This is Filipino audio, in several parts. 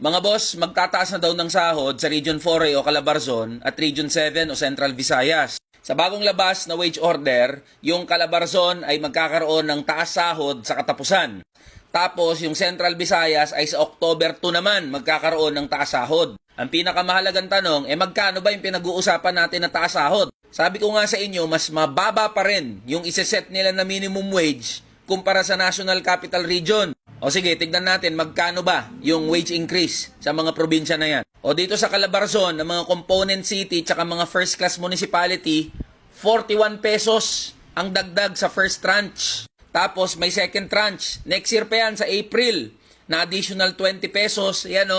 Mga boss, magtataas na daw ng sahod sa Region 4A o Calabarzon at Region 7 o Central Visayas. Sa bagong labas na wage order, yung Calabarzon ay magkakaroon ng taas sahod sa katapusan. Tapos yung Central Visayas ay sa October 2 naman magkakaroon ng taas sahod. Ang pinakamahalagang tanong, magkano ba yung pinag-uusapan natin na taas sahod? Sabi ko nga sa inyo, mas mababa pa rin yung iseset nila na minimum wage kumpara sa National Capital Region. O sige, tignan natin magkano ba yung wage increase sa mga probinsya na yan. O dito sa Calabarzon, ng mga component city tsaka mga first class municipality, 41 pesos ang dagdag sa first tranche. Tapos may second tranche. Next year pa yan sa April na additional 20 pesos. Yan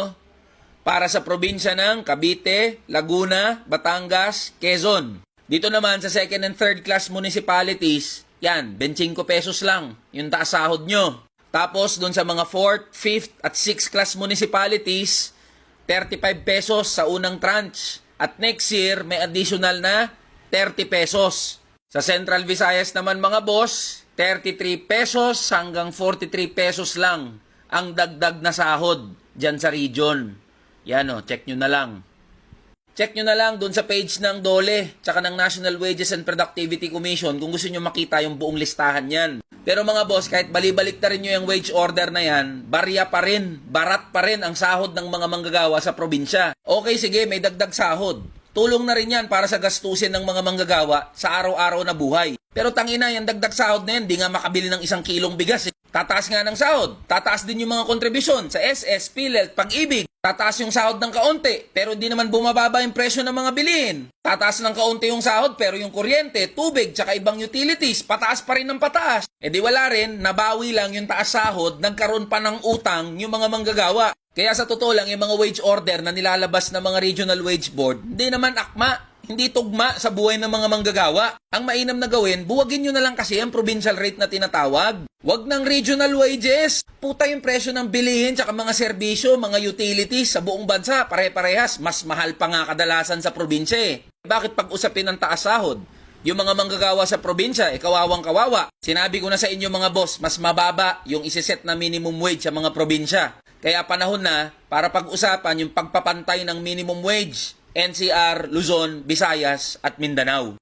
para sa probinsya ng Cavite, Laguna, Batangas, Quezon. Dito naman sa second and third class municipalities, yan, 25 pesos lang yung taas sahod nyo. Tapos, doon sa mga 4th, 5th, at 6th class municipalities, 35 pesos sa unang tranche. At next year, may additional na 30 pesos. Sa Central Visayas naman mga boss, 33 pesos hanggang 43 pesos lang ang dagdag na sahod dyan sa region. Yan check nyo na lang. Check nyo na lang doon sa page ng DOLE tsaka ng National Wages and Productivity Commission kung gusto nyo makita yung buong listahan yan. Pero mga boss, kahit balibalik na rin nyo yung wage order na yan, barya pa rin, barat pa rin ang sahod ng mga manggagawa sa probinsya. Okay, sige, may dagdag sahod. Tulong na rin yan para sa gastusin ng mga manggagawa sa araw-araw na buhay. Pero tangina, yung dagdag sahod na yan, di nga makabili ng 1 kilong bigas. Tataas nga ng sahod. Tataas din yung mga kontribusyon sa SS, PhilHealth, Pag-ibig. Tataas yung sahod ng kaunti, pero di naman bumababa yung presyo ng mga bilihin. Tataas ng kaunti yung sahod, pero yung kuryente, tubig, tsaka ibang utilities, pataas pa rin ng pataas. Di wala rin, nabawi lang yung taas sahod, nagkaroon pa ng utang yung mga manggagawa. Kaya sa totoo lang, yung mga wage order na nilalabas ng mga regional wage board, hindi naman akma. Hindi tugma sa buhay ng mga manggagawa. Ang mainam na gawin, buwagin nyo na lang kasi ang provincial rate na tinatawag. Wag ng regional wages. Puta yung presyo ng bilihin tsaka mga serbisyo, mga utilities sa buong bansa, pare-parehas. Mas mahal pa nga kadalasan sa probinsya Bakit pag-usapin ng taas sahod? Yung mga manggagawa sa probinsya, kawawang kawawa. Sinabi ko na sa inyo mga boss, mas mababa yung isiset na minimum wage sa mga probinsya. Kaya panahon na para pag-usapan yung pagpapantay ng minimum wage. NCR, Luzon, Visayas at Mindanao.